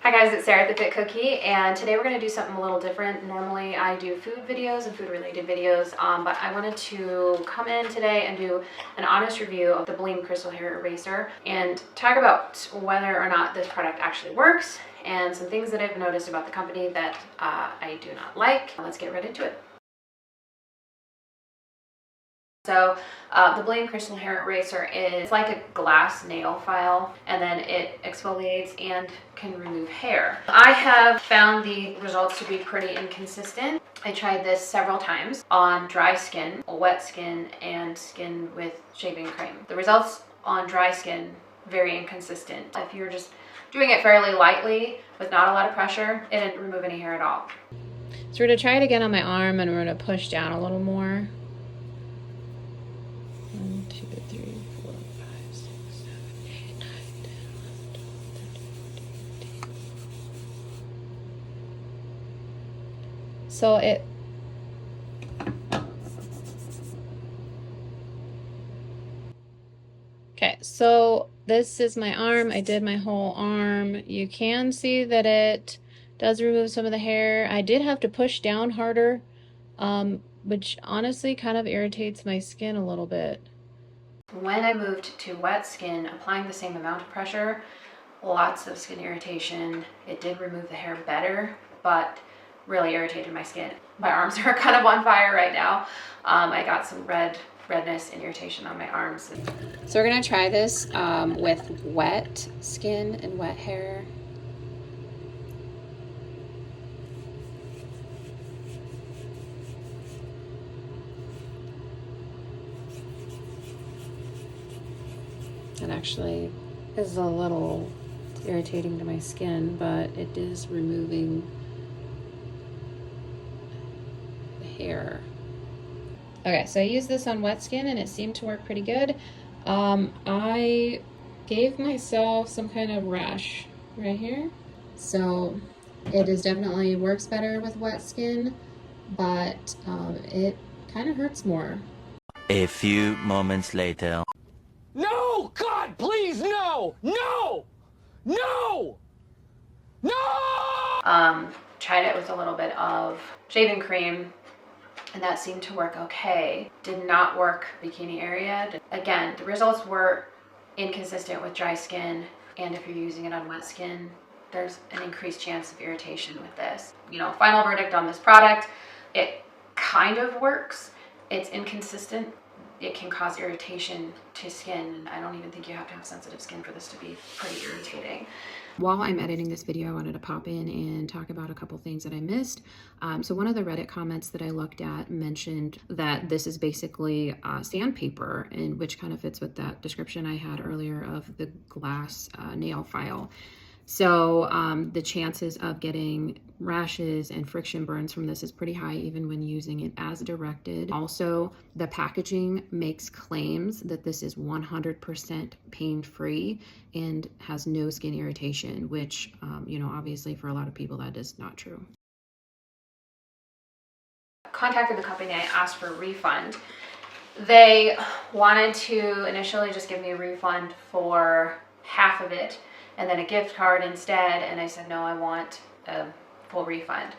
Hi guys, it's Sarah the Fit Cookie, and today we're going to do something a little different. Normally I do food videos and food related videos, but I wanted to come in today and do an honest review of the Bleame Crystal Hair Eraser and talk about whether or not this product actually works and some things that I've noticed about the company that I do not like. Let's get right into it. So the Bleame Crystal Hair Eraser is like a glass nail file, and then it exfoliates and can remove hair. I have found the results to be pretty inconsistent. I tried this several times on dry skin, wet skin, and skin with shaving cream. The results on dry skin, very inconsistent. If you're just doing it fairly lightly with not a lot of pressure, it didn't remove any hair at all. So we're going to try it again on my arm, and we're going to push down a little more. 1, 2, 3, 4, 5, 6, 7, 8, 9, 10, 11, 12, 13, 14, 15. So okay, so this is my arm. I did my whole arm. You can see that it does remove some of the hair. I did have to push down harder, which honestly kind of irritates my skin a little bit. When I moved to wet skin, applying the same amount of pressure, lots of skin irritation. It did remove the hair better, but really irritated my skin. My arms are kind of on fire right now. I got some redness and irritation on my arms. So we're gonna try this with wet skin and wet hair. It actually is a little irritating to my skin, but it is removing the hair. Okay, so I used this on wet skin and it seemed to work pretty good. I gave myself some kind of rash right here. So it is definitely works better with wet skin, but it kind of hurts more. A few moments later. No! God, please, no! No! No! No! Tried it with a little bit of shaving cream, and that seemed to work okay. Did not work bikini area. Again, the results were inconsistent with dry skin, and if you're using it on wet skin, there's an increased chance of irritation with this. You know, final verdict on this product, it kind of works. It's inconsistent. It can cause irritation to skin. I don't even think you have to have sensitive skin for this to be pretty irritating. While I'm editing this video, I wanted to pop in and talk about a couple things that I missed. So one of the Reddit comments that I looked at mentioned that this is basically sandpaper, and which kind of fits with that description I had earlier of the glass nail file. So the chances of getting rashes and friction burns from this is pretty high, even when using it as directed. Also, the packaging makes claims that this is 100% pain-free and has no skin irritation, which, you know, obviously for a lot of people that is not true. Contacted the company, I asked for a refund. They wanted to initially just give me a refund for half of it and then a gift card instead, and I said no, I want a full refund.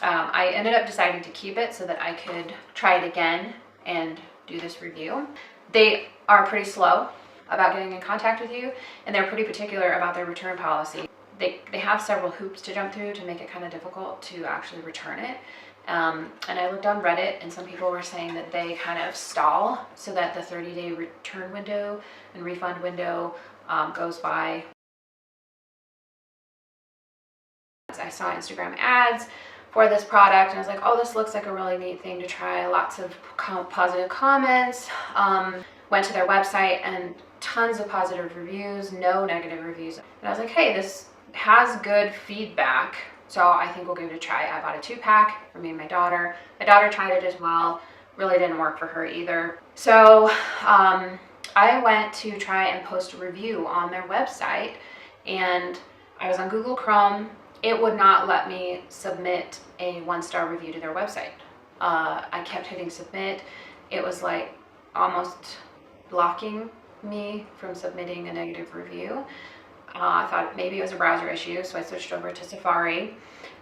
I ended up deciding to keep it so that I could try it again and do this review. They are pretty slow about getting in contact with you, and they're pretty particular about their return policy. They have several hoops to jump through to make it kind of difficult to actually return it. And I looked on Reddit, and some people were saying that they kind of stall so that the 30-day return window and refund window goes by. I saw Instagram ads for this product, and I was like, oh, this looks like a really neat thing to try. Lots of positive comments. Went to their website and tons of positive reviews, no negative reviews. And I was like, hey, this has good feedback, so I think we'll give it a try. I bought a 2-pack for me and my daughter. My daughter tried it as well. Really didn't work for her either. So I went to try and post a review on their website, and I was on Google Chrome. It would not let me submit a 1-star review to their website. I kept hitting submit. It was like almost blocking me from submitting a negative review. I thought maybe it was a browser issue, so I switched over to Safari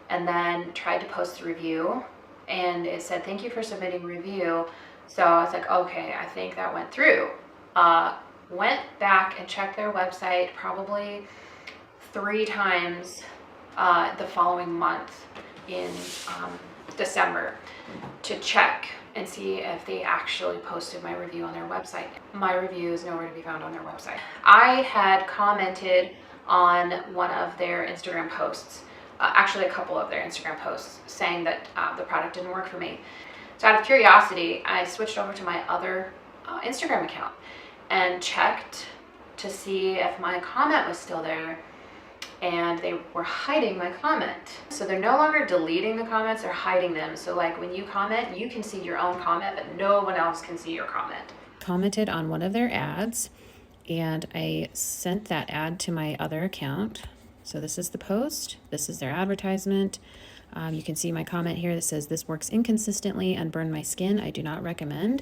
and then tried to post a review, and it said, thank you for submitting a review. So I was like, okay, I think that went through. Went back and checked their website probably 3 times the following month in December to check and see if they actually posted my review on their website. My review is nowhere to be found on their website. I had commented on one of their Instagram posts, actually a couple of their Instagram posts, saying that the product didn't work for me. So out of curiosity, I switched over to my other Instagram account and checked to see if my comment was still there, and they were hiding my comment. So they're no longer deleting the comments, they're hiding them. So like when you comment, you can see your own comment, but no one else can see your comment. Commented on one of their ads, and I sent that ad to my other account. So this is the post, this is their advertisement. You can see my comment here that says, this works inconsistently and burned my skin. I do not recommend.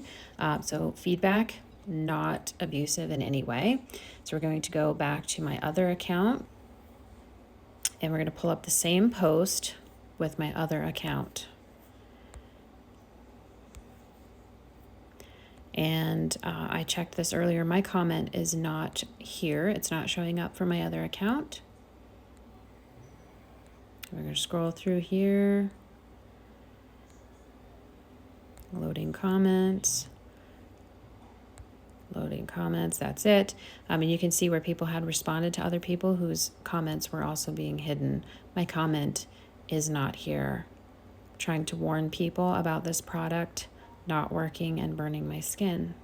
So feedback, not abusive in any way. So we're going to go back to my other account, and we're going to pull up the same post with my other account. And I checked this earlier. My comment is not here. It's not showing up for my other account. We're going to scroll through here. Loading comments. Loading comments, that's it. And you can see where people had responded to other people whose comments were also being hidden. My comment is not here. Trying to warn people about this product not working and burning my skin.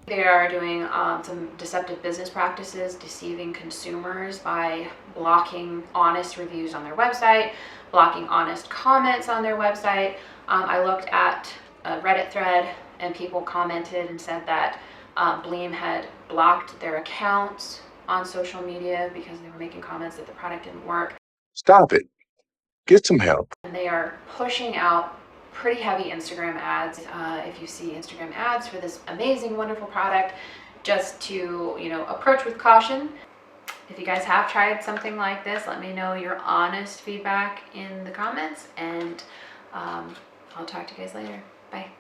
They are doing some deceptive business practices, deceiving consumers by blocking honest reviews on their website, blocking honest comments on their website. I looked at a Reddit thread, and people commented and said that Bleame had blocked their accounts on social media because they were making comments that the product didn't work. Stop it. Get some help. And they are pushing out pretty heavy Instagram ads. If you see Instagram ads for this amazing, wonderful product, just to, approach with caution. If you guys have tried something like this, let me know your honest feedback in the comments, and I'll talk to you guys later. Bye.